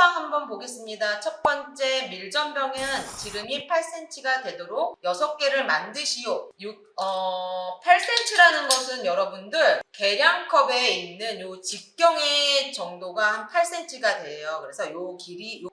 요구사항 한번 보겠습니다. 첫 번째, 밀전병은 지름이 8cm가 되도록 6개를 만드시오. 8cm라는 것은 여러분들 계량컵에 있는 요 직경의 정도가 한 8cm가 돼요. 그래서 요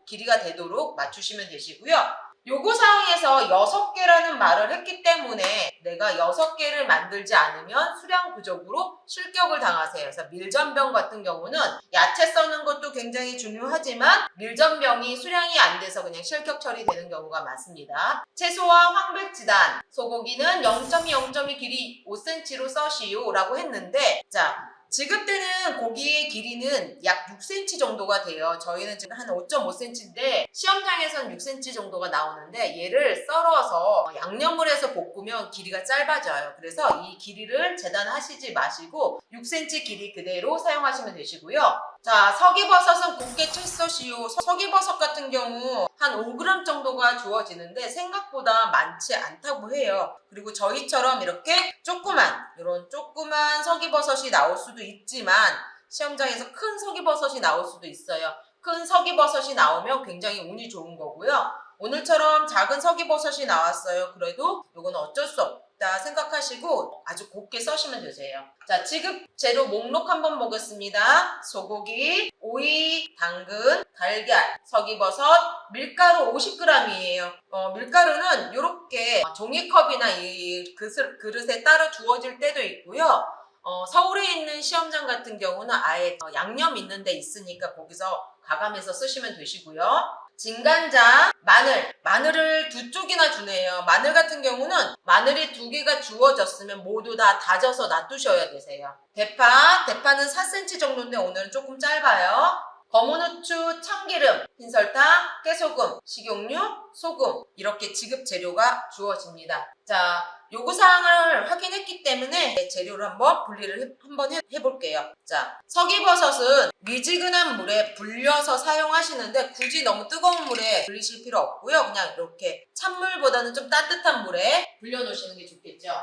길이가 되도록 맞추시면 되시고요. 요구사항에서 6개라는 말을 했기 때문에 내가 6개를 만들지 않으면 수량 부족으로 실격을 당하세요. 그래서 밀전병 같은 경우는 야채 써는 것도 굉장히 중요하지만 밀전병이 수량이 안 돼서 그냥 실격 처리되는 경우가 많습니다. 채소와 황백지단, 소고기는 0.2 길이 5cm로 써시오 라고 했는데, 자, 지급되는 고기의 길이는 약 6cm 정도가 돼요. 저희는 지금 한 5.5cm인데 시험장에서는 6cm 정도가 나오는데 얘를 썰어서 양념을 해서 볶으면 길이가 짧아져요. 그래서 이 길이를 재단하시지 마시고 6cm 길이 그대로 사용하시면 되시고요. 자, 석이버섯은 곱게 채 써시오. 석이버섯 같은 경우 한 5g 정도가 주어지는데 생각보다 많지 않다고 해요. 그리고 저희처럼 이렇게 이런 조그만 석이버섯이 나올 수도 있지만 시험장에서 큰 석이버섯이 나올 수도 있어요. 큰 석이버섯이 나오면 굉장히 운이 좋은 거고요. 오늘처럼 작은 석이버섯이 나왔어요. 그래도 이건 어쩔 수 없다 생각하시고 아주 곱게 써시면 되세요. 자, 지급 재료 목록 한번 보겠습니다. 소고기, 오이, 당근, 달걀, 석이버섯, 밀가루 50g이에요. 밀가루는 이렇게 종이컵이나 이 그릇에 따로 주어질 때도 있고요. 서울에 있는 시험장 같은 경우는 아예 양념 있는 데 있으니까 거기서 가감해서 쓰시면 되시고요. 진간장, 마늘을 2쪽이나 주네요. 마늘 같은 경우는 마늘이 2개가 주어졌으면 모두 다 다져서 놔두셔야 되세요. 대파는 4cm 정도인데 오늘은 조금 짧아요. 검은 후추, 참기름, 흰설탕, 깨소금, 식용유, 소금 이렇게 지급 재료가 주어집니다. 자, 요구사항을 확인했기 때문에 재료를 한번 분리를 해볼게요. 자, 석이버섯은 미지근한 물에 불려서 사용하시는데 굳이 너무 뜨거운 물에 불리실 필요 없고요. 그냥 이렇게 찬물보다는 좀 따뜻한 물에 불려놓으시는 게 좋겠죠.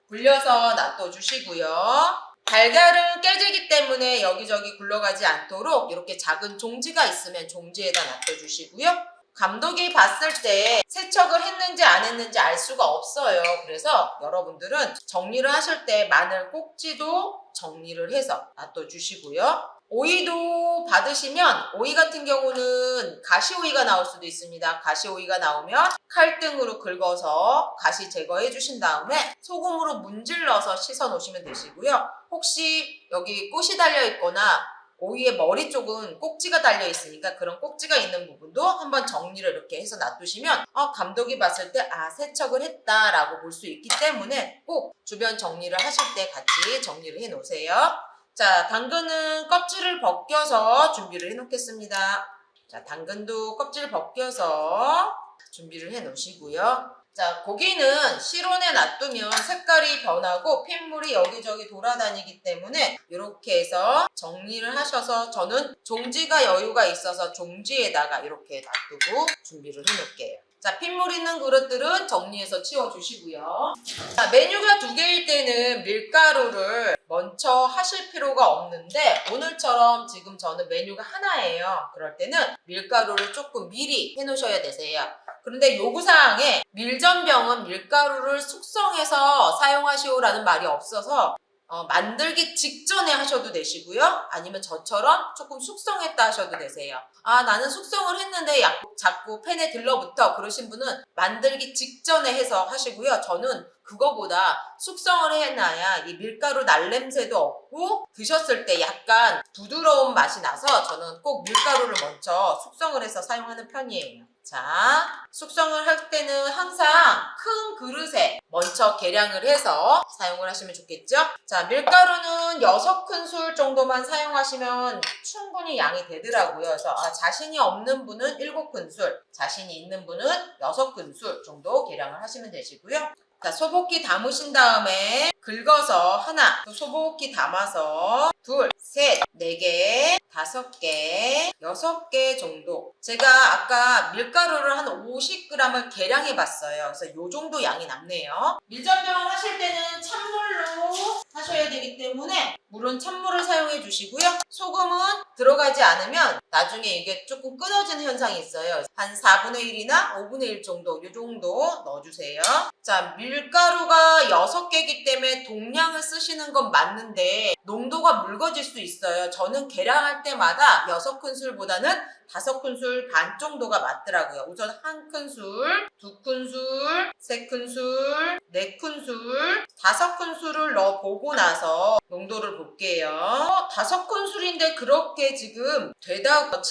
불려서 놔둬주시고요. 달걀은 깨지기 때문에 여기저기 굴러가지 않도록 이렇게 작은 종지가 있으면 종지에다 놔둬주시고요. 감독이 봤을 때 세척을 했는지 안 했는지 알 수가 없어요. 그래서 여러분들은 정리를 하실 때 마늘 꼭지도 정리를 해서 놔둬주시고요. 오이도 받으시면 오이 같은 경우는 가시오이가 나올 수도 있습니다. 가시오이가 나오면 칼등으로 긁어서 가시 제거해 주신 다음에 소금으로 문질러서 씻어 놓으시면 되시고요. 혹시 여기 꽃이 달려 있거나 오이의 머리 쪽은 꼭지가 달려 있으니까 그런 꼭지가 있는 부분도 한번 정리를 이렇게 해서 놔두시면 감독이 봤을 때 세척을 했다라고 볼 수 있기 때문에 꼭 주변 정리를 하실 때 같이 정리를 해 놓으세요. 자, 당근은 껍질을 벗겨서 준비를 해 놓겠습니다. 자, 당근도 껍질 벗겨서 준비를 해 놓으시고요. 자, 고기는 실온에 놔두면 색깔이 변하고 핏물이 여기저기 돌아다니기 때문에 이렇게 해서 정리를 하셔서 저는 종지가 여유가 있어서 종지에다가 이렇게 놔두고 준비를 해 놓을게요. 자, 핏물 있는 그릇들은 정리해서 치워주시고요. 자, 메뉴가 2개일 때는 밀가루를 먼저 하실 필요가 없는데 오늘처럼 지금 저는 메뉴가 하나예요. 그럴 때는 밀가루를 조금 미리 해 놓으셔야 되세요. 그런데 요구사항에 밀전병은 밀가루를 숙성해서 사용하시오라는 말이 없어서 만들기 직전에 하셔도 되시고요. 아니면 저처럼 조금 숙성했다 하셔도 되세요. 나는 숙성을 했는데 자꾸 팬에 들러붙어 그러신 분은 만들기 직전에 해서 하시고요. 저는 그거보다 숙성을 해놔야 이 밀가루 날냄새도 없고 드셨을 때 약간 부드러운 맛이 나서 저는 꼭 밀가루를 먼저 숙성을 해서 사용하는 편이에요. 자, 숙성을 할 때는 항상 큰 그릇에 먼저 계량을 해서 사용을 하시면 좋겠죠? 자, 밀가루는 6큰술 정도만 사용하시면 충분히 양이 되더라고요. 그래서 자신이 없는 분은 7큰술, 자신이 있는 분은 6큰술 정도 계량을 하시면 되시고요. 자, 소복기 담으신 다음에 긁어서 하나, 또 소복기 담아서 둘, 셋, 네 개, 5개, 6개 정도. 제가 아까 밀가루를 한 50g을 계량해 봤어요. 그래서 요 정도 양이 남네요. 밀전병을 하실 때는 찬물로 하셔야 되기 때문에 물은 찬물을 사용해 주시고요. 소금은 들어가지 않으면 나중에 이게 조금 끊어지는 현상이 있어요. 한 4분의 1이나 5분의 1 정도, 요 정도 넣어주세요. 자, 밀가루가 6개이기 때문에 동량을 쓰시는 건 맞는데 농도가 묽어질 수 있어요. 저는 계량할 때마다 6큰술보다는 5큰술 반 정도가 맞더라고요. 우선 1큰술, 2큰술, 3큰술, 4큰술, 5큰술을 넣어보고 나서 농도를 볼게요. 5큰술인데 그렇게 지금 질다고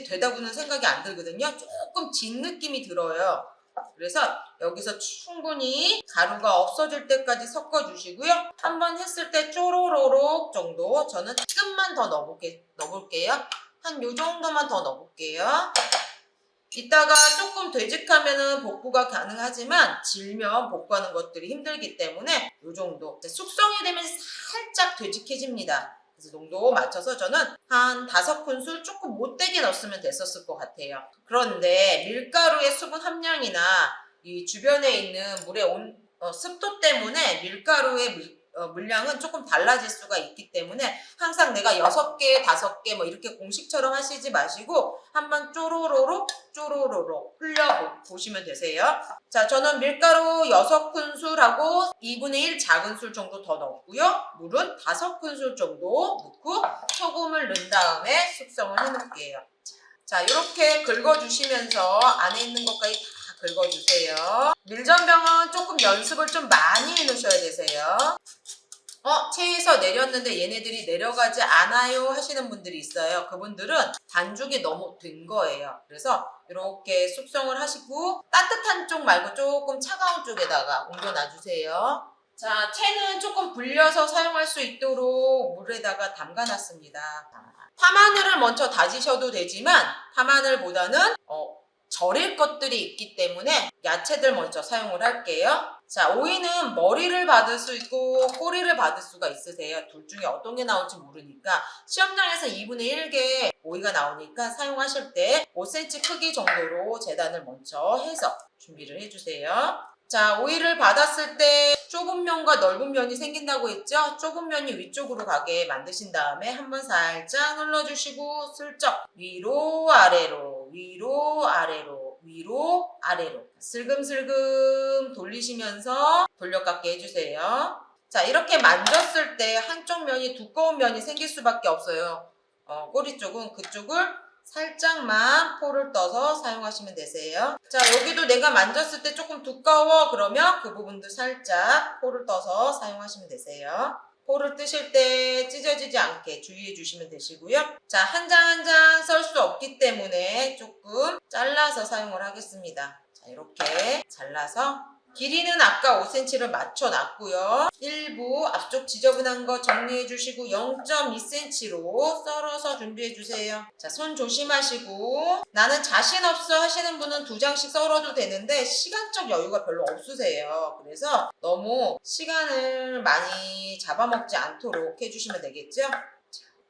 되다고는 생각이 안 들거든요. 조금 진 느낌이 들어요. 그래서 여기서 충분히 가루가 없어질 때까지 섞어주시고요. 한번 했을 때 쪼로로록 정도, 저는 조금만 더 넣어볼게요. 한 요 정도만 더 넣어볼게요. 이따가 조금 되직하면은 복구가 가능하지만 질면 복구하는 것들이 힘들기 때문에 요 정도. 숙성이 되면 살짝 되직해집니다. 그래서 농도 맞춰서 저는 한 5큰술 조금 못되게 넣었으면 됐었을 것 같아요. 그런데 밀가루의 수분 함량이나 이 주변에 있는 물의 습도 때문에 밀가루의 물량은 조금 달라질 수가 있기 때문에 항상 내가 6개, 5개 뭐 이렇게 공식처럼 하시지 마시고 한번 쪼로로록 흘려보시면 되세요. 자, 저는 밀가루 6큰술하고 2분의 1 작은 술 정도 더 넣었고요. 물은 5큰술 정도 넣고 소금을 넣은 다음에 숙성을 해놓을게요. 자, 이렇게 긁어주시면서 안에 있는 것까지 다 긁어주세요. 밀전병은 조금 연습을 좀 많이 해놓으셔야 되세요. 체에서 내렸는데 얘네들이 내려가지 않아요 하시는 분들이 있어요. 그분들은 반죽이 너무 된 거예요. 그래서 이렇게 숙성을 하시고 따뜻한 쪽 말고 조금 차가운 쪽에다가 옮겨놔주세요. 자, 채는 조금 불려서 사용할 수 있도록 물에다가 담가놨습니다. 파마늘을 먼저 다지셔도 되지만 파마늘보다는 절일 것들이 있기 때문에 야채들 먼저 사용을 할게요. 자, 오이는 머리를 받을 수 있고 꼬리를 받을 수가 있으세요. 둘 중에 어떤 게 나올지 모르니까 시험장에서 2분의 1개 오이가 나오니까 사용하실 때 5cm 크기 정도로 재단을 먼저 해서 준비를 해주세요. 자, 오이를 받았을 때 좁은 면과 넓은 면이 생긴다고 했죠? 좁은 면이 위쪽으로 가게 만드신 다음에 한번 살짝 눌러주시고 슬쩍 위로 아래로 위로 아래로 위로 아래로 슬금슬금 돌리시면서 돌려깎게 해주세요. 자, 이렇게 만졌을 때 한쪽 면이 두꺼운 면이 생길 수밖에 없어요. 꼬리 쪽은 그쪽을 살짝만 포를 떠서 사용하시면 되세요. 자, 여기도 내가 만졌을 때 조금 두꺼워 그러면 그 부분도 살짝 포를 떠서 사용하시면 되세요. 포를 뜨실 때 찢어지지 않게 주의해 주시면 되시고요. 자, 한 장 한 장 썰 수 없기 때문에 조금 잘라서 사용을 하겠습니다. 자, 이렇게 잘라서 길이는 아까 5cm를 맞춰놨고요. 일부 앞쪽 지저분한 거 정리해 주시고 0.2cm로 썰어서 준비해 주세요. 자, 손 조심하시고 나는 자신 없어 하시는 분은 2장씩 썰어도 되는데 시간적 여유가 별로 없으세요. 그래서 너무 시간을 많이 잡아먹지 않도록 해주시면 되겠죠?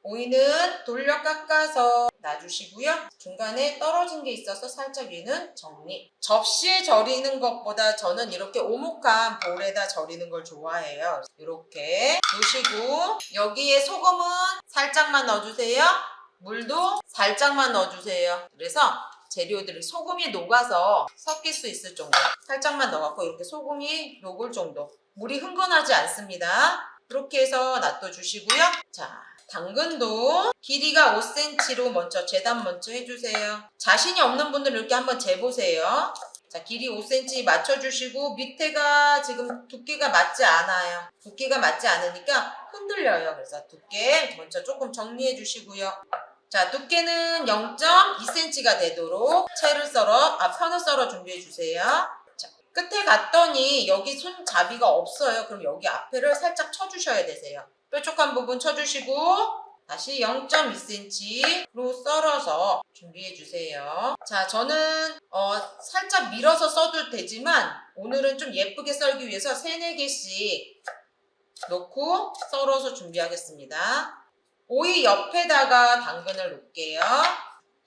오이는 돌려 깎아서 놔주시고요. 중간에 떨어진 게 있어서 살짝 위는 정리. 접시에 절이는 것보다 저는 이렇게 오목한 볼에다 절이는 걸 좋아해요. 이렇게 놓으시고 여기에 소금은 살짝만 넣어주세요. 물도 살짝만 넣어주세요. 그래서 재료들이 소금이 녹아서 섞일 수 있을 정도 살짝만 넣어갖고 이렇게 소금이 녹을 정도 물이 흥건하지 않습니다. 이렇게 해서 놔둬주시고요. 자, 당근도 길이가 5cm로 먼저 재단 먼저 해주세요. 자신이 없는 분들은 이렇게 한번 재보세요. 자, 길이 5cm 맞춰주시고 밑에가 지금 두께가 맞지 않아요. 두께가 맞지 않으니까 흔들려요. 그래서 두께 먼저 조금 정리해 주시고요. 자, 두께는 0.2cm가 되도록 편을 썰어 준비해 주세요. 자, 끝에 갔더니 여기 손잡이가 없어요. 그럼 여기 앞에를 살짝 쳐주셔야 되세요. 뾰족한 부분 쳐주시고 다시 0.2cm로 썰어서 준비해 주세요. 자, 저는 살짝 밀어서 써도 되지만 오늘은 좀 예쁘게 썰기 위해서 3, 4개씩 넣고 썰어서 준비하겠습니다. 오이 옆에다가 당근을 놓을게요.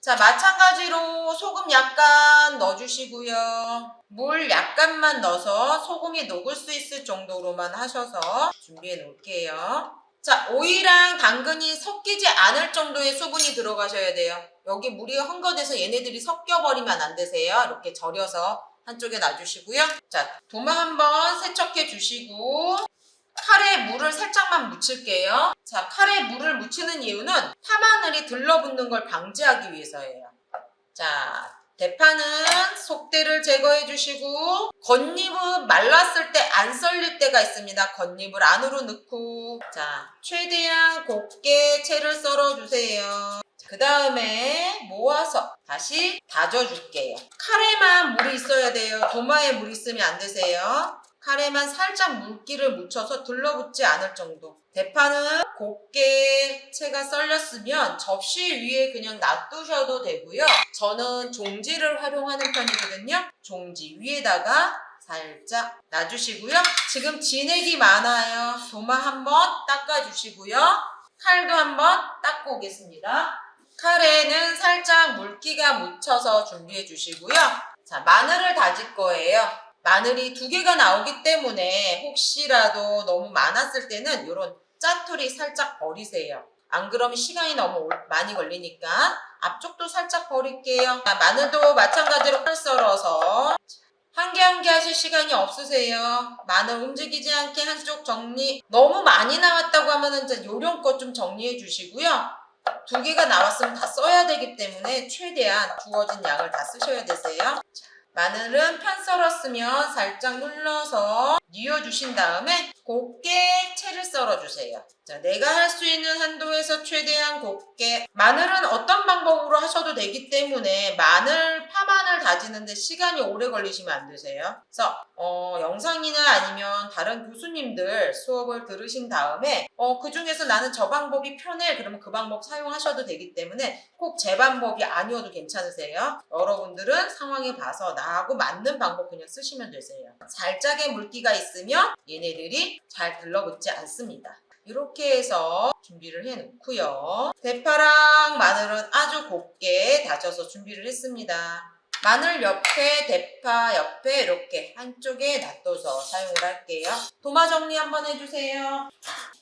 자, 마찬가지로 소금 약간 넣어주시고요. 물 약간만 넣어서 소금이 녹을 수 있을 정도로만 하셔서 준비해 놓을게요. 자, 오이랑 당근이 섞이지 않을 정도의 수분이 들어가셔야 돼요. 여기 물이 헝겊해서 얘네들이 섞여버리면 안 되세요. 이렇게 절여서 한쪽에 놔주시고요. 자, 도마 한번 세척해 주시고 칼에 물을 살짝만 묻힐게요. 자, 칼에 물을 묻히는 이유는 파마늘이 들러붙는 걸 방지하기 위해서예요. 자, 대파는 속대를 제거해 주시고 겉잎은 말랐을 때 안 썰릴 때가 있습니다. 겉잎을 안으로 넣고 자, 최대한 곱게 채를 썰어 주세요. 그 다음에 모아서 다시 다져줄게요. 칼에만 물이 있어야 돼요. 도마에 물 있으면 안 되세요. 칼에만 살짝 물기를 묻혀서 들러붙지 않을 정도. 대파는 곱게 채가 썰렸으면 접시 위에 그냥 놔두셔도 되고요. 저는 종지를 활용하는 편이거든요. 종지 위에다가 살짝 놔주시고요. 지금 진액이 많아요. 도마 한번 닦아주시고요. 칼도 한번 닦고 오겠습니다. 칼에는 살짝 물기가 묻혀서 준비해 주시고요. 자, 마늘을 다질 거예요. 마늘이 2개가 나오기 때문에 혹시라도 너무 많았을 때는 이런 짜투리 살짝 버리세요. 안 그러면 시간이 너무 많이 걸리니까 앞쪽도 살짝 버릴게요. 자, 마늘도 마찬가지로 칼 썰어서 한 개 한 개 하실 시간이 없으세요. 마늘 움직이지 않게 한쪽 정리. 너무 많이 나왔다고 하면은 이제 요령껏 좀 정리해 주시고요. 2개가 나왔으면 다 써야 되기 때문에 최대한 주어진 양을 다 쓰셔야 되세요. 마늘은 편 썰었으면 살짝 눌러서 뉘어주신 다음에 곱게 채를 썰어주세요. 자, 내가 할 수 있는 한도에서 최대한 곱게. 마늘은 어떤 방법으로 하셔도 되기 때문에 파마늘 다지는데 시간이 오래 걸리시면 안 되세요. 그래서 영상이나 아니면 다른 교수님들 수업을 들으신 다음에 그 중에서 나는 저 방법이 편해 그러면 그 방법 사용하셔도 되기 때문에 꼭 제 방법이 아니어도 괜찮으세요. 여러분들은 상황에 봐서 나하고 맞는 방법 그냥 쓰시면 되세요. 살짝의 물기가 있으면 얘네들이 잘 들러붙지 않습니다. 이렇게 해서 준비를 해 놓고요. 대파랑 마늘은 아주 곱게 다져서 준비를 했습니다. 마늘 옆에 대파 옆에 이렇게 한쪽에 놔둬서 사용을 할게요. 도마 정리 한번 해주세요.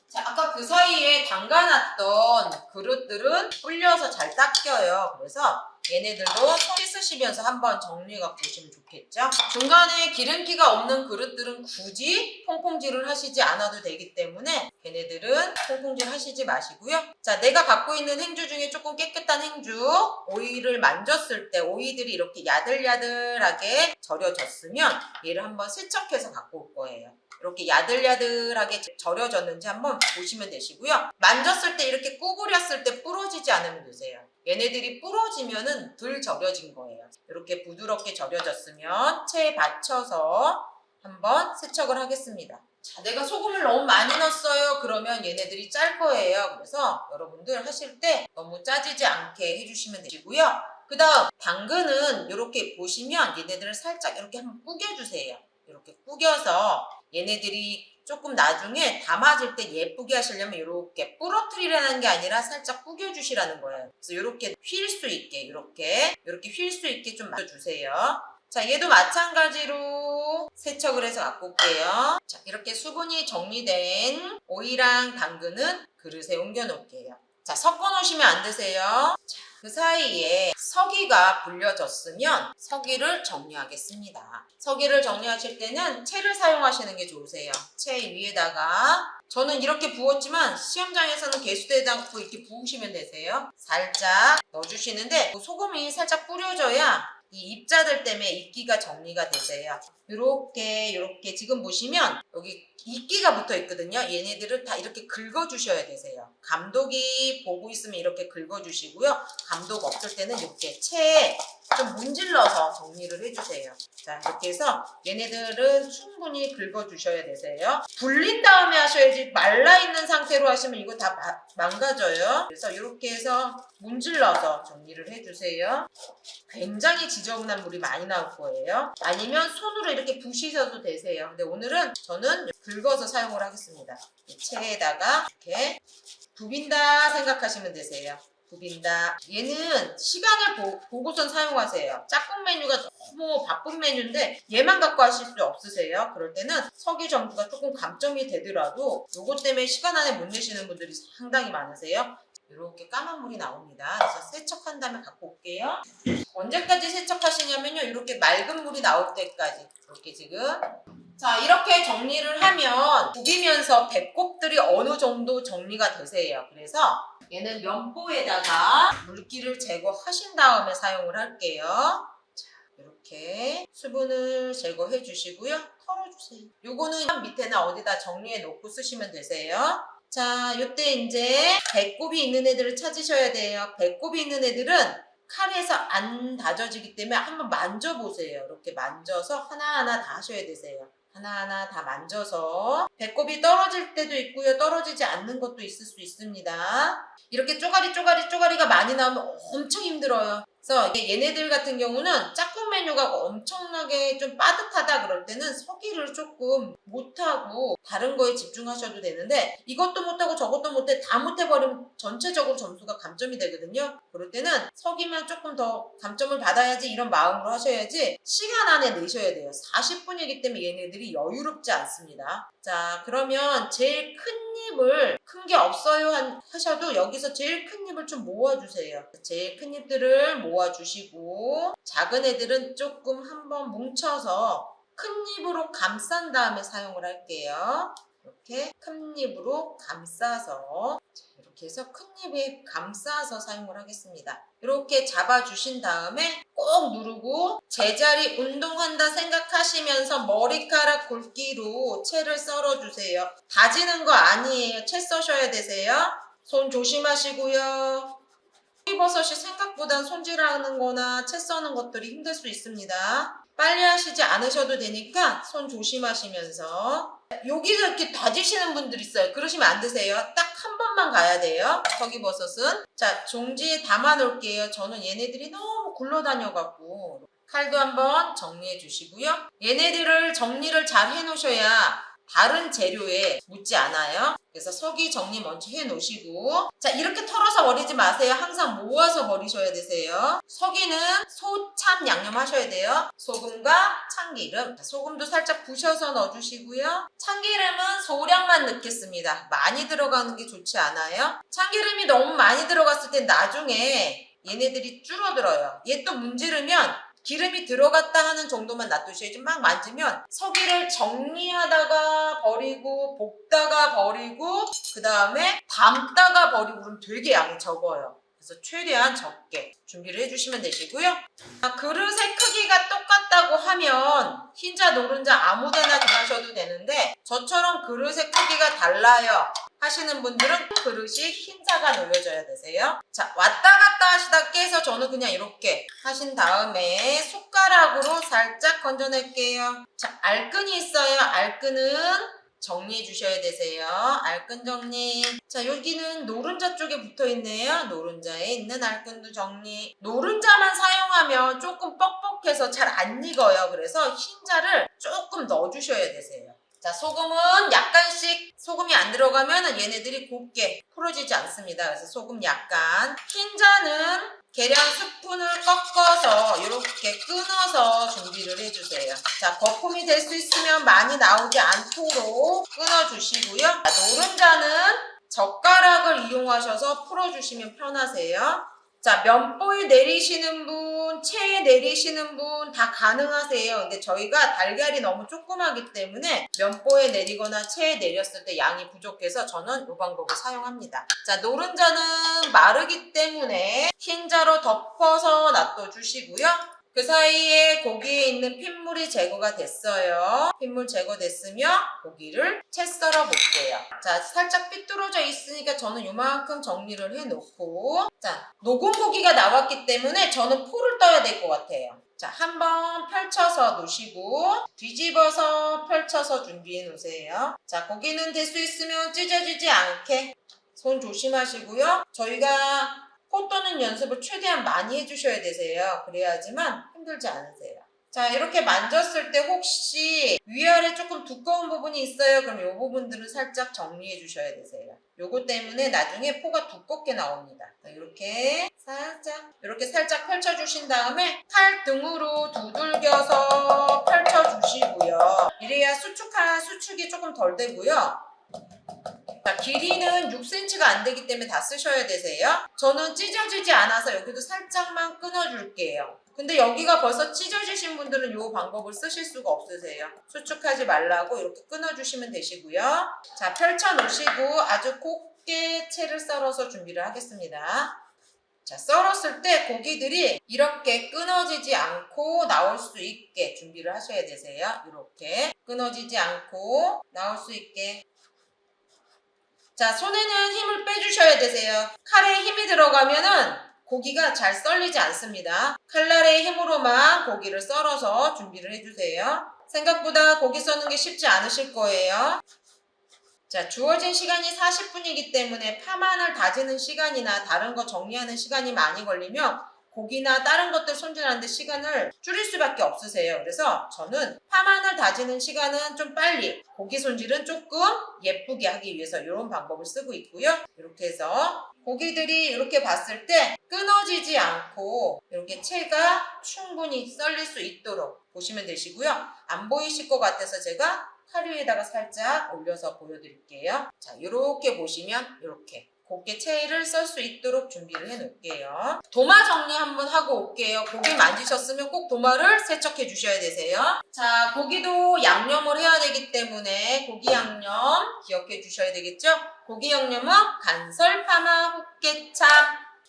자, 아까 그 사이에 담가놨던 그릇들은 불려서 잘 닦여요. 그래서 얘네들도 손 씻으시면서 한번 정리해갖고 오시면 좋겠죠. 중간에 기름기가 없는 그릇들은 굳이 퐁퐁질을 하시지 않아도 되기 때문에 걔네들은 퐁퐁질 하시지 마시고요. 자, 내가 갖고 있는 행주 중에 조금 깨끗한 행주, 오이를 만졌을 때 오이들이 이렇게 야들야들하게 절여졌으면 얘를 한번 세척해서 갖고 올 거예요. 이렇게 야들야들하게 절여졌는지 한번 보시면 되시고요. 만졌을 때 이렇게 구부렸을 때 부러지지 않으면 되세요. 얘네들이 부러지면은 덜 절여진 거예요. 이렇게 부드럽게 절여졌으면 체에 받쳐서 한번 세척을 하겠습니다. 자, 내가 소금을 너무 많이 넣었어요. 그러면 얘네들이 짤 거예요. 그래서 여러분들 하실 때 너무 짜지지 않게 해주시면 되시고요. 그 다음 당근은 이렇게 보시면 얘네들을 살짝 이렇게 한번 구겨주세요. 이렇게 구겨서 얘네들이 조금 나중에 담아질 때 예쁘게 하시려면 이렇게 부러뜨리라는 게 아니라 살짝 구겨주시라는 거예요. 그래서 이렇게 휠 수 있게 이렇게 휠 수 있게 좀 만져주세요. 자, 얘도 마찬가지로 세척을 해서 갖고 올게요. 자, 이렇게 수분이 정리된 오이랑 당근은 그릇에 옮겨 놓을게요. 자, 섞어 놓으시면 안 되세요. 자, 그 사이에 서기가 불려졌으면 서기를 정리하겠습니다. 서기를 정리하실 때는 채를 사용하시는 게 좋으세요. 채 위에다가 저는 이렇게 부었지만 시험장에서는 개수대에다 놓고 이렇게 부으시면 되세요. 살짝 넣어주시는데 소금이 살짝 뿌려져야 이 입자들 때문에 이끼가 정리가 되세요. 이렇게 지금 보시면 여기 이끼가 붙어 있거든요. 얘네들을 다 이렇게 긁어주셔야 되세요. 감독이 보고 있으면 이렇게 긁어주시고요. 감독 없을 때는 이렇게 채에 좀 문질러서 정리를 해주세요. 자, 이렇게 해서 얘네들은 충분히 긁어주셔야 되세요. 불린 다음에 하셔야지 말라있는 상태로 하시면 이거 다 망가져요. 그래서 이렇게 해서 문질러서 정리를 해주세요. 굉장히 지저분한 물이 많이 나올 거예요. 아니면 손으로 이렇게 부시셔도 되세요. 근데 오늘은 저는 긁어서 사용을 하겠습니다. 체에다가 이렇게 부빈다 생각하시면 되세요. 부빈다. 얘는 시간을 보고선 사용하세요. 짝꿍 메뉴가 너무 바쁜 메뉴인데 얘만 갖고 하실 수 없으세요. 그럴 때는 석유 정수가 조금 감점이 되더라도 요것 때문에 시간 안에 못 내시는 분들이 상당히 많으세요. 이렇게 까만 물이 나옵니다. 그래서 세척한 다음에 갖고 올게요. 언제까지 세척하시냐면요. 이렇게 맑은 물이 나올 때까지. 이렇게 지금. 자, 이렇게 정리를 하면 부비면서 배꼽들이 어느 정도 정리가 되세요. 그래서 얘는 면보에다가 물기를 제거하신 다음에 사용을 할게요. 자, 이렇게 수분을 제거해 주시고요. 털어주세요. 요거는 밑에나 어디다 정리해 놓고 쓰시면 되세요. 자, 요때 이제 배꼽이 있는 애들을 찾으셔야 돼요. 배꼽이 있는 애들은 칼에서 안 다져지기 때문에 한번 만져보세요. 이렇게 만져서 하나하나 다 하셔야 되세요. 하나하나 다 만져서 배꼽이 떨어질 때도 있고요. 떨어지지 않는 것도 있을 수 있습니다. 이렇게 쪼가리가 많이 나오면 엄청 힘들어요. 그래서 얘네들 같은 경우는 짝꿍 메뉴가 엄청나게 좀 빠듯하다 그럴 때는 서기를 조금 못하고 다른 거에 집중하셔도 되는데 이것도 못하고 저것도 못해 다 못해버리면 전체적으로 점수가 감점이 되거든요. 그럴 때는 서기면 조금 더 감점을 받아야지 이런 마음으로 하셔야지 시간 안에 내셔야 돼요. 40분이기 때문에 얘네들이 여유롭지 않습니다. 자, 그러면 제일 큰 잎을 큰 게 없어요 하셔도 여기서 제일 큰 잎을 좀 모아주세요. 제일 큰 잎들을 모아주시고 작은 애들은 조금 한번 뭉쳐서 큰 잎으로 감싼 다음에 사용을 할게요. 이렇게 큰 잎으로 감싸서 이렇게 해서 큰 잎에 감싸서 사용을 하겠습니다. 이렇게 잡아주신 다음에 꼭 누르고 제자리 운동한다 생각하시면서 머리카락 굵기로 채를 썰어주세요. 다지는 거 아니에요. 채 써셔야 되세요. 손 조심하시고요. 버섯이 생각보다 손질하는 거나 채 써는 것들이 힘들 수 있습니다. 빨리 하시지 않으셔도 되니까 손 조심하시면서 여기서 이렇게 다지시는 분들 있어요. 그러시면 안 되세요. 딱 한 번만 가야 돼요. 석이버섯은. 자, 종지에 담아 놓을게요. 저는 얘네들이 너무 굴러다녀갖고 칼도 한번 정리해 주시고요. 얘네들을 정리를 잘 해 놓으셔야 다른 재료에 묻지 않아요. 그래서 석이 정리 먼저 해 놓으시고 자, 이렇게 털어서 버리지 마세요. 항상 모아서 버리셔야 되세요. 석이는 소참 양념 하셔야 돼요. 소금과 참기름. 소금도 살짝 부셔서 넣어주시고요. 참기름은 소량만 넣겠습니다. 많이 들어가는 게 좋지 않아요. 참기름이 너무 많이 들어갔을 땐 나중에 얘네들이 줄어들어요. 얘 또 문지르면 기름이 들어갔다 하는 정도만 놔두셔야지 막 만지면 석이를 정리하다가 버리고 볶다가 버리고 그 다음에 담다가 버리고 그러면 되게 양이 적어요. 그래서 최대한 적게 준비를 해주시면 되시고요. 그릇의 크기가 똑같다고 하면 흰자 노른자 아무데나 들어가셔도 되는데 저처럼 그릇의 크기가 달라요 하시는 분들은 그릇이 흰자가 놓여져야 되세요. 자, 왔다 갔다 하시다 깨서 저는 그냥 이렇게 하신 다음에 숟가락으로 살짝 건져낼게요. 자, 알끈이 있어요. 알끈은 정리해 주셔야 되세요. 알끈 정리. 자, 여기는 노른자 쪽에 붙어 있네요. 노른자에 있는 알끈도 정리. 노른자만 사용하면 조금 뻑뻑해서 잘 안 익어요. 그래서 흰자를 조금 넣어 주셔야 되세요. 자, 소금은 약간씩 소금이 안 들어가면 얘네들이 곱게 풀어지지 않습니다. 그래서 소금 약간. 흰자는 계량 스푼을 꺾어서 이렇게 끊어서 준비를 해주세요. 자, 거품이 될 수 있으면 많이 나오지 않도록 끊어주시고요. 노른자는 젓가락을 이용하셔서 풀어주시면 편하세요. 자, 면보에 내리시는 분, 체에 내리시는 분 다 가능하세요. 근데 저희가 달걀이 너무 조그마기 때문에 면보에 내리거나 체에 내렸을 때 양이 부족해서 저는 이 방법을 사용합니다. 자, 노른자는 마르기 때문에 흰자로 덮어서 놔둬주시고요. 그 사이에 고기에 있는 핏물이 제거가 됐어요. 핏물 제거됐으면 고기를 채 썰어 볼게요. 자, 살짝 삐뚤어져 있으니까 저는 요만큼 정리를 해놓고, 자, 녹은 고기가 나왔기 때문에 저는 포를 떠야 될 것 같아요. 자, 한번 펼쳐서 놓으시고 뒤집어서 펼쳐서 준비해 놓으세요. 자, 고기는 될 수 있으면 찢어지지 않게 손 조심하시고요. 저희가 포 떠는 연습을 최대한 많이 해주셔야 되세요. 그래야지만 힘들지 않으세요. 자, 이렇게 만졌을 때 혹시 위아래 조금 두꺼운 부분이 있어요. 그럼 이 부분들은 살짝 정리해 주셔야 되세요. 요거 때문에 나중에 포가 두껍게 나옵니다. 자, 이렇게 살짝 펼쳐주신 다음에 칼 등으로 두들겨서 펼쳐주시고요. 이래야 수축이 조금 덜 되고요. 자, 길이는 6cm가 안 되기 때문에 다 쓰셔야 되세요. 저는 찢어지지 않아서 여기도 살짝만 끊어줄게요. 근데 여기가 벌써 찢어지신 분들은 이 방법을 쓰실 수가 없으세요. 수축하지 말라고 이렇게 끊어주시면 되시고요. 자, 펼쳐 놓으시고 아주 곱게 채를 썰어서 준비를 하겠습니다. 자, 썰었을 때 고기들이 이렇게 끊어지지 않고 나올 수 있게 준비를 하셔야 되세요. 이렇게 끊어지지 않고 나올 수 있게. 자, 손에는 힘을 빼주셔야 되세요. 칼에 힘이 들어가면은 고기가 잘 썰리지 않습니다. 칼날의 힘으로만 고기를 썰어서 준비를 해주세요. 생각보다 고기 써는 게 쉽지 않으실 거예요. 자, 주어진 시간이 40분이기 때문에 파마늘 다지는 시간이나 다른 거 정리하는 시간이 많이 걸리면 고기나 다른 것들 손질하는데 시간을 줄일 수밖에 없으세요. 그래서 저는 파마늘 다지는 시간은 좀 빨리, 고기 손질은 조금 예쁘게 하기 위해서 이런 방법을 쓰고 있고요. 이렇게 해서 고기들이 이렇게 봤을 때 끊어지지 않고 이렇게 채가 충분히 썰릴 수 있도록 보시면 되시고요. 안 보이실 것 같아서 제가 칼 위에다가 살짝 올려서 보여드릴게요. 자, 이렇게 보시면 이렇게 곱게 채를 썰 수 있도록 준비를 해 놓을게요. 도마 정리 한번 하고 올게요. 고기 만지셨으면 꼭 도마를 세척해 주셔야 되세요. 자, 고기도 양념을 해야 되기 때문에 고기 양념 기억해 주셔야 되겠죠? 고기 양념은 간설, 파마, 흑개참.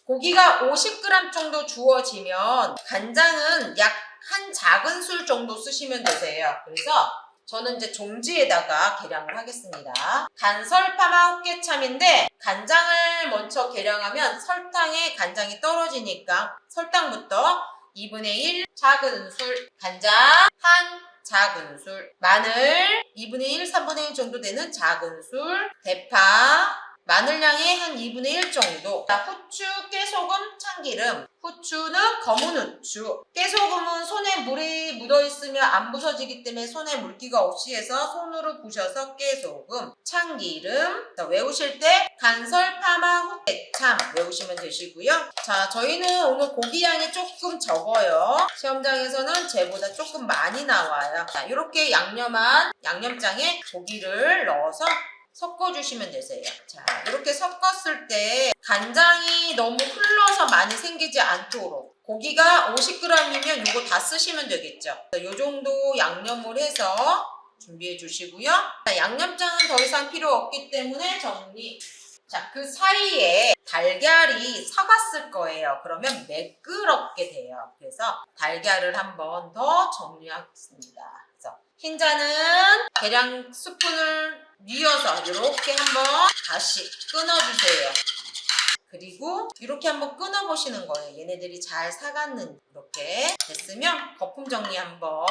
고기가 50g 정도 주어지면 간장은 약 한 작은 술 정도 쓰시면 되세요. 그래서 저는 이제 종지에다가 계량을 하겠습니다. 간설, 파마, 흑개참인데 간장을 먼저 계량하면 설탕에 간장이 떨어지니까 설탕부터 2분의 1 작은 술, 간장 한 작은 술, 마늘 2분의 1, 3분의 1 정도 되는 작은 술, 대파 마늘량의 한 2분의 1 정도. 자, 후추, 깨소금, 참기름. 후추는 검은 후추. 깨소금은 손에 물이 묻어있으면 안 부서지기 때문에 손에 물기가 없이 해서 손으로 부셔서 깨소금. 참기름. 자, 외우실 때 간설, 파마, 흑개참 외우시면 되시고요. 자, 저희는 오늘 고기 양이 조금 적어요. 시험장에서는 쟤보다 조금 많이 나와요. 자, 이렇게 양념장에 고기를 넣어서 섞어주시면 되세요. 자, 이렇게 섞었을 때 간장이 너무 흘러서 많이 생기지 않도록 고기가 50g이면 이거 다 쓰시면 되겠죠. 이 정도 양념을 해서 준비해 주시고요. 자, 양념장은 더 이상 필요 없기 때문에 정리. 자, 그 사이에 달걀이 삭았을 거예요. 그러면 매끄럽게 돼요. 그래서 달걀을 한 번 더 정리하겠습니다. 그래서 흰자는 계량 스푼을 뉘어서 이렇게 한번 다시 끊어주세요. 그리고 이렇게 한번 끊어보시는 거예요. 얘네들이 잘 삭았는지. 이렇게 됐으면 거품 정리 한번.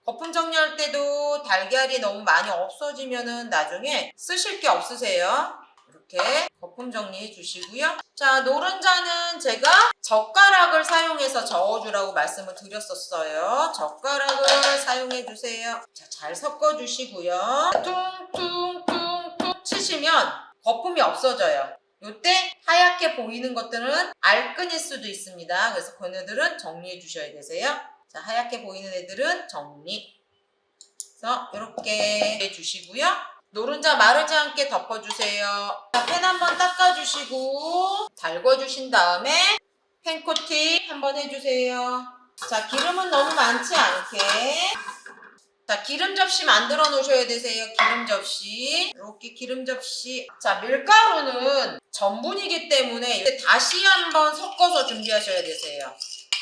거품 정리할 때도 달걀이 너무 많이 없어지면은 나중에 쓰실 게 없으세요. 이렇게 거품 정리해 주시고요. 자, 노른자는 제가 젓가락을 사용해서 저어주라고 말씀을 드렸었어요. 젓가락을 사용해 주세요. 자, 잘 섞어 주시고요. 퉁퉁퉁퉁 치시면 거품이 없어져요. 요때 하얗게 보이는 것들은 알끈일 수도 있습니다. 그래서 그네들은 정리해 주셔야 되세요. 자, 하얗게 보이는 애들은 정리. 그래서 이렇게 해주시고요. 노른자 마르지 않게 덮어주세요. 자, 팬 한번 닦아주시고 달궈주신 다음에 팬 코팅 한번 해주세요. 자, 기름은 너무 많지 않게. 자, 기름 접시 만들어 놓으셔야 되세요. 기름 접시. 이렇게 기름 접시. 자, 밀가루는 전분이기 때문에 다시 한번 섞어서 준비하셔야 되세요.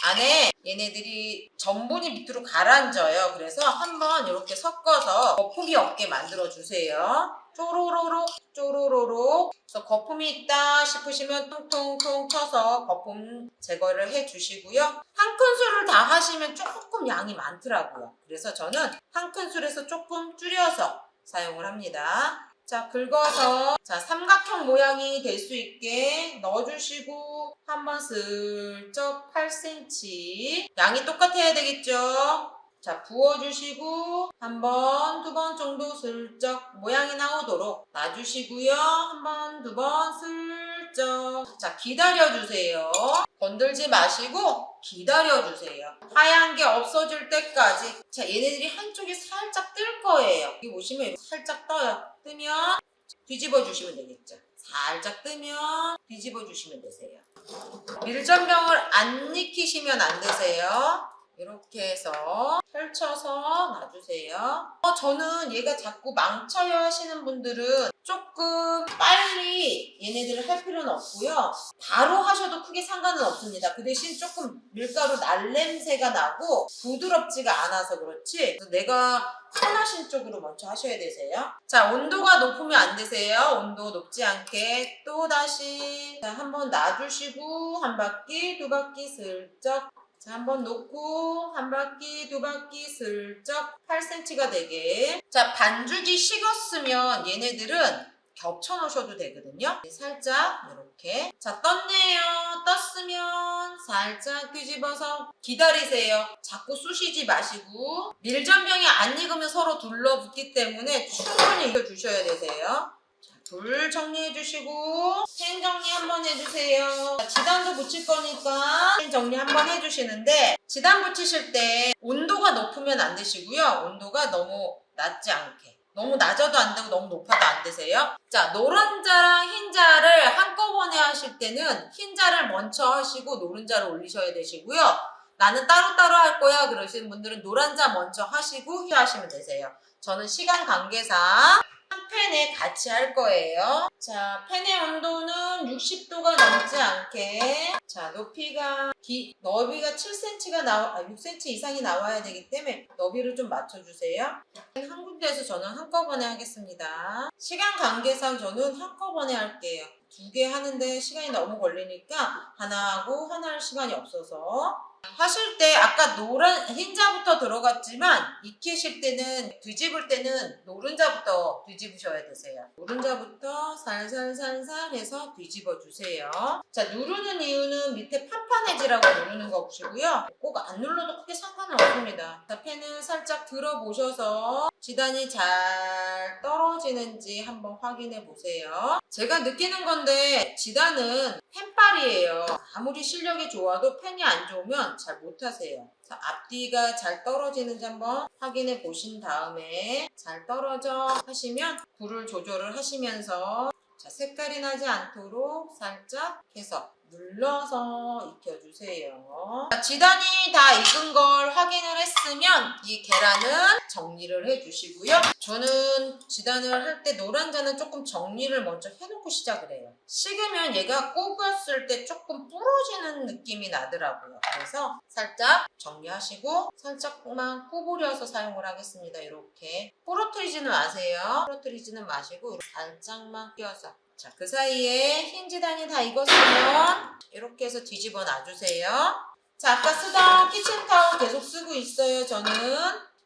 안에 얘네들이 전분이 밑으로 가라앉아요. 그래서 한번 이렇게 섞어서 거품이 없게 만들어주세요. 쪼로로록 쪼로로록. 그래서 거품이 있다 싶으시면 퉁퉁퉁 쳐서 거품 제거를 해주시고요. 한 큰술을 다 하시면 조금 양이 많더라고요. 그래서 저는 한 큰술에서 조금 줄여서 사용을 합니다. 자, 긁어서 자 삼각형 모양이 될 수 있게 넣어주시고 한번 슬쩍 8cm 양이 똑같아야 되겠죠. 자, 부어주시고 한 번, 두 번 정도 슬쩍 모양이 나오도록 놔주시고요. 한 번, 두 번 슬쩍. 자, 기다려주세요. 건들지 마시고 기다려주세요. 하얀 게 없어질 때까지. 자, 얘네들이 한쪽이 살짝 뜰 거예요. 여기 보시면 살짝 떠요. 뜨면 뒤집어 주시면 되겠죠. 살짝 뜨면 뒤집어 주시면 되세요. 밀전병을 안 익히시면 안 되세요. 이렇게 해서 펼쳐서 놔주세요. 저는 얘가 자꾸 망쳐요 하시는 분들은 조금 빨리 얘네들을 할 필요는 없고요. 바로 하셔도 크게 상관은 없습니다. 그 대신 조금 밀가루 날냄새가 나고 부드럽지가 않아서 그렇지. 그래서 내가 편하신 쪽으로 먼저 하셔야 되세요. 자, 온도가 높으면 안 되세요. 온도 높지 않게 또다시 한번 놔주시고 한 바퀴, 두 바퀴 슬쩍. 자, 한번 놓고 한 바퀴, 두 바퀴 슬쩍 8cm가 되게. 자, 반죽이 식었으면 얘네들은 겹쳐 놓으셔도 되거든요. 살짝 이렇게. 자, 떴네요. 떴으면 살짝 뒤집어서 기다리세요. 자꾸 쑤시지 마시고. 밀전병이 안 익으면 서로 둘러붙기 때문에 충분히 익혀주셔야 되세요. 불 정리해 주시고 팬 정리 한번 해주세요. 지단도 붙일 거니까 팬 정리 한번 해주시는데 지단 붙이실 때 온도가 높으면 안 되시고요. 온도가 너무 낮지 않게. 너무 낮아도 안 되고 너무 높아도 안 되세요. 자, 노른자랑 흰자를 한꺼번에 하실 때는 흰자를 먼저 하시고 노른자를 올리셔야 되시고요. 나는 따로따로 할 거야 그러시는 분들은 노른자 먼저 하시고 하시면 되세요. 저는 시간 관계상 한 팬에 같이 할 거예요. 자, 팬의 온도는 60도가 넘지 않게. 자, 너비가 7cm가 6cm 이상이 나와야 되기 때문에 너비를 좀 맞춰주세요. 한 군데에서 저는 한꺼번에 하겠습니다. 시간 관계상 저는 한꺼번에 할게요. 두 개 하는데 시간이 너무 걸리니까 하나 하고 하나 할 시간이 없어서. 하실 때 아까 흰자부터 들어갔지만 익히실 때는 뒤집을 때는 노른자부터 뒤집으셔야 되세요. 노른자부터 살살살살 해서 뒤집어 주세요. 자, 누르는 이유는 밑에 판판해지라고 누르는 거 보시고요. 꼭 안 눌러도 크게 상관은 없습니다. 자, 팬을 살짝 들어보셔서 지단이 잘 떨어지는지 한번 확인해 보세요. 제가 느끼는 건데 지단은 팬빨이에요. 아무리 실력이 좋아도 팬이 안 좋으면 잘 못하세요. 자, 앞뒤가 잘 떨어지는지 한번 확인해 보신 다음에 잘 떨어져 하시면 불을 조절을 하시면서 자, 색깔이 나지 않도록 살짝 해서 눌러서 익혀주세요. 자, 지단이 다 익은 걸 확인을 했으면 이 계란은 정리를 해주시고요. 저는 지단을 할 때 노른자는 조금 정리를 먼저 해놓고 시작을 해요. 식으면 얘가 구웠을 때 조금 부러지는 느낌이 나더라고요. 그래서 살짝 정리하시고 살짝만 구부려서 사용을 하겠습니다. 이렇게 부러뜨리지는 마세요. 부러뜨리지는 마시고 살짝만 끼워서. 자, 그 사이에 흰 지단이 다 익었으면 이렇게 해서 뒤집어 놔주세요. 자, 아까 쓰던 키친타올 계속 쓰고 있어요, 저는.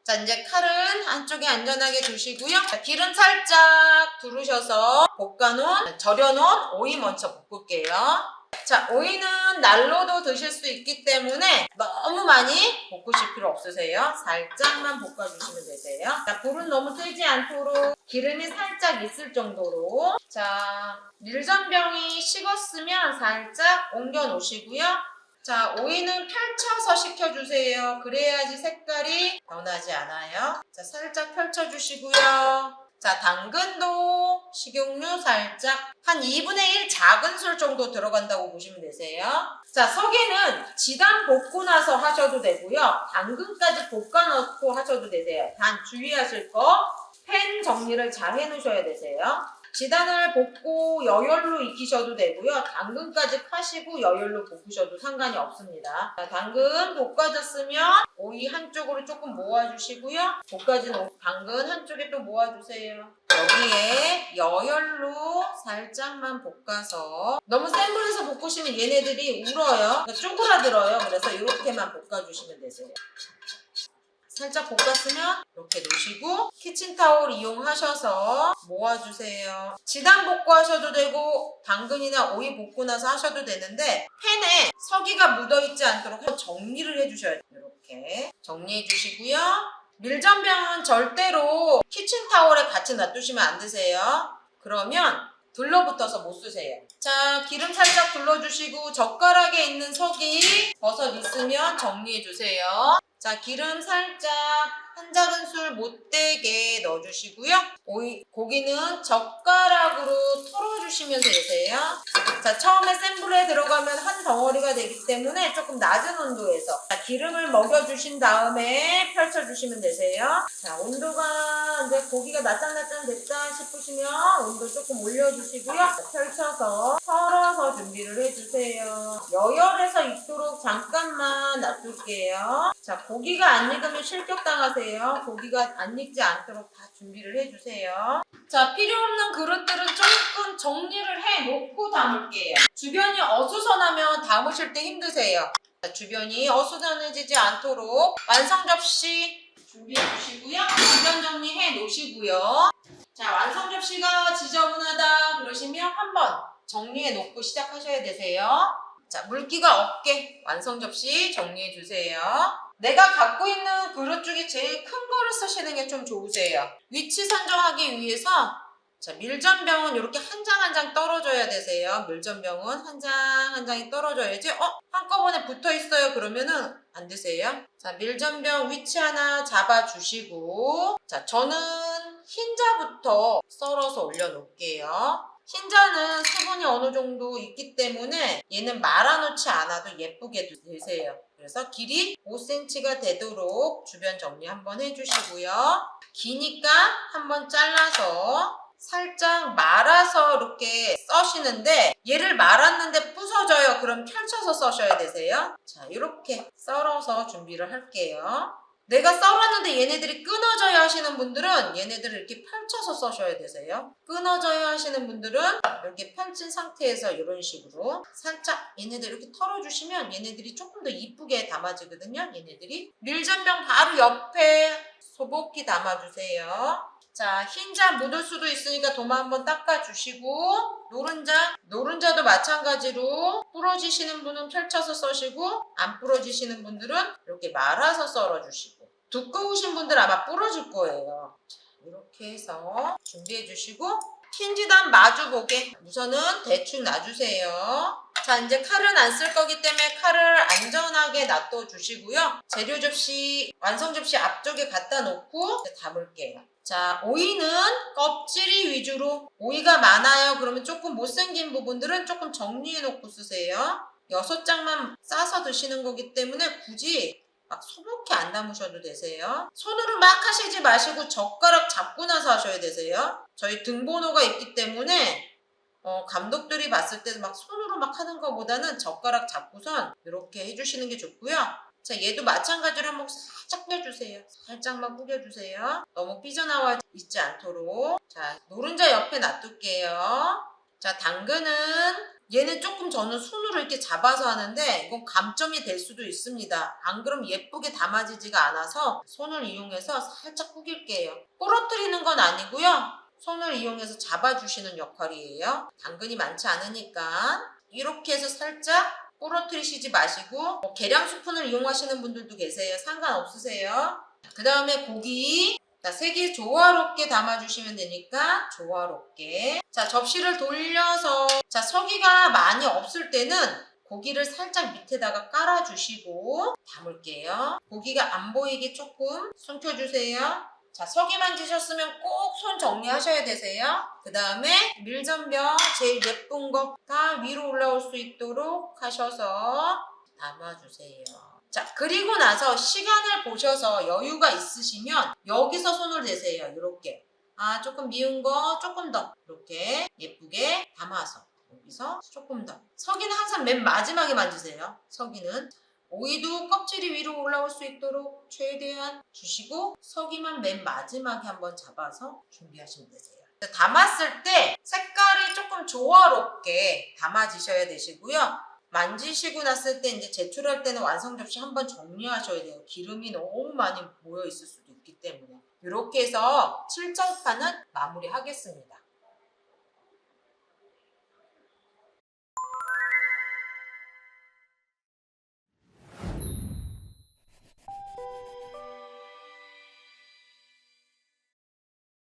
자, 이제 칼은 한쪽에 안전하게 두시고요. 자, 기름 살짝 두르셔서 절여놓은 오이 먼저 볶을게요. 자, 오이는 날로도 드실 수 있기 때문에 너무 많이 볶으실 필요 없으세요. 살짝만 볶아주시면 되세요. 자, 불은 너무 뜨지 않도록 기름이 살짝 있을 정도로. 자, 밀전병이 식었으면 살짝 옮겨 놓으시고요. 자, 오이는 펼쳐서 식혀주세요. 그래야지 색깔이 변하지 않아요. 자, 살짝 펼쳐주시고요. 자, 당근도 식용유 살짝 한 2분의 1 작은 술 정도 들어간다고 보시면 되세요. 자, 석에는 지단 볶고 나서 하셔도 되고요. 당근까지 볶아 넣고 하셔도 되세요. 단 주의하실 거 팬 정리를 잘 해놓으셔야 되세요. 지단을 볶고 여열로 익히셔도 되고요. 당근까지 파시고 여열로 볶으셔도 상관이 없습니다. 자, 당근 볶아졌으면 오이 한쪽으로 조금 모아주시고요. 볶아진 당근 한쪽에 또 모아주세요. 여기에 여열로 살짝만 볶아서 너무 센 불에서 볶으시면 얘네들이 울어요. 그러니까 쪼그라들어요. 그래서 이렇게만 볶아주시면 되세요. 살짝 볶았으면 이렇게 놓으시고 키친타올 이용하셔서 모아주세요. 지단 볶고 하셔도 되고 당근이나 오이 볶고 나서 하셔도 되는데 팬에 서기가 묻어있지 않도록 정리를 해주셔야 돼요. 이렇게 정리해 주시고요. 밀전병은 절대로 키친타올에 같이 놔두시면 안 되세요. 그러면 둘러붙어서 못 쓰세요. 자, 기름 살짝 둘러주시고 젓가락에 있는 석이 버섯 있으면 정리해주세요. 자, 기름 살짝 한 작은술 못되게 넣어주시고요. 고기는 젓가락으로 털어주시면 되세요. 자, 처음에 센 불에 들어가면 한 덩어리가 되기 때문에 조금 낮은 온도에서 자, 기름을 먹여주신 다음에 펼쳐주시면 되세요. 자, 온도가 이제 고기가 나짱나짱 됐다 싶으시면 온도 조금 올려주시고요. 자, 펼쳐서 털어서 준비를 해주세요. 여열해서 익도록 잠깐만 놔둘게요. 자, 고기가 안 익으면 실격당하세요. 고기가 안 익지 않도록 다 준비를 해주세요. 자, 필요 없는 그릇들은 조금 정리를 해놓고 담을게요. 주변이 어수선하면 담으실 때 힘드세요. 자, 주변이 어수선해지지 않도록 완성 접시 준비해 주시고요. 주변 정리해 놓으시고요. 자, 완성 접시가 지저분하다 그러시면 한번 정리해 놓고 시작하셔야 되세요. 자, 물기가 없게 완성 접시 정리해 주세요. 내가 갖고 있는 그릇 중에 제일 큰 거를 쓰시는 게 좀 좋으세요. 위치 선정하기 위해서 자, 밀전병은 이렇게 한 장 한 장 떨어져야 되세요. 밀전병은 한 장 한 장이 떨어져야지 한꺼번에 붙어 있어요. 그러면은 안 되세요. 자, 밀전병 위치 하나 잡아주시고 자, 저는 흰자부터 썰어서 올려놓을게요. 흰자는 수분이 어느 정도 있기 때문에 얘는 말아놓지 않아도 예쁘게 되세요. 그래서 길이 5cm가 되도록 주변 정리 한번 해주시고요. 기니까 한번 잘라서 살짝 말아서 이렇게 써시는데 얘를 말았는데 부서져요. 그럼 펼쳐서 써셔야 되세요. 자, 이렇게 썰어서 준비를 할게요. 내가 썰었는데 얘네들이 끊어져야 하시는 분들은 얘네들을 이렇게 펼쳐서 써셔야 되세요. 끊어져야 하시는 분들은 이렇게 펼친 상태에서 이런 식으로 살짝 얘네들 이렇게 털어주시면 얘네들이 조금 더 이쁘게 담아지거든요. 얘네들이 밀전병 바로 옆에 소복기 담아주세요. 자, 흰자 묻을 수도 있으니까 도마 한번 닦아주시고 노른자도 마찬가지로 부러지시는 분은 펼쳐서 써시고 안 부러지시는 분들은 이렇게 말아서 썰어주시고 두꺼우신 분들 아마 부러질 거예요. 자, 이렇게 해서 준비해 주시고 흰지단 마주보게 우선은 대충 놔주세요. 자, 이제 칼은 안 쓸 거기 때문에 칼을 안전하게 놔둬 주시고요. 재료 접시, 완성 접시 앞쪽에 갖다 놓고 담을게요. 자, 오이는 껍질이 위주로 오이가 많아요. 그러면 조금 못생긴 부분들은 조금 정리해 놓고 쓰세요. 6장만 싸서 드시는 거기 때문에 굳이 막 소복히 안 담으셔도 되세요. 손으로 막 하시지 마시고 젓가락 잡고 나서 하셔야 되세요. 저희 등번호가 있기 때문에 감독들이 봤을 때 막 손으로 막 하는 것보다는 젓가락 잡고선 이렇게 해주시는 게 좋고요. 자, 얘도 마찬가지로 한번 살짝 뿌려주세요. 살짝만 뿌려주세요. 너무 삐져나와 있지 않도록. 자, 노른자 옆에 놔둘게요. 자, 당근은 얘는 조금 저는 손으로 이렇게 잡아서 하는데 이건 감점이 될 수도 있습니다. 안 그러면 예쁘게 담아지지가 않아서 손을 이용해서 살짝 구길게요. 부러뜨리는 건 아니고요. 손을 이용해서 잡아주시는 역할이에요. 당근이 많지 않으니까 이렇게 해서 살짝 부러뜨리시지 마시고 계량 스푼을 이용하시는 분들도 계세요. 상관없으세요. 그 다음에 고기 자, 색이 조화롭게 담아주시면 되니까 조화롭게 자, 접시를 돌려서 자, 서기가 많이 없을 때는 고기를 살짝 밑에다가 깔아주시고 담을게요. 고기가 안 보이게 조금 숨겨주세요. 자, 서기 만지셨으면 꼭 손 정리하셔야 되세요. 그 다음에 밀전병 제일 예쁜 거 다 위로 올라올 수 있도록 하셔서 담아주세요. 자, 그리고 나서 시간을 보셔서 여유가 있으시면 여기서 손을 대세요. 이렇게. 조금 미운 거 조금 더 이렇게 예쁘게 담아서 여기서 조금 더. 서기는 항상 맨 마지막에 만지세요. 서기는 오이도 껍질이 위로 올라올 수 있도록 최대한 주시고 서기만 맨 마지막에 한번 잡아서 준비하시면 되세요. 담았을 때 색깔이 조금 조화롭게 담아지셔야 되시고요. 만지시고 났을 때 이제 제출할 때는 완성 접시 한번 정리하셔야 돼요. 기름이 너무 많이 모여 있을 수도 있기 때문에. 이렇게 해서 칠정판은 마무리하겠습니다.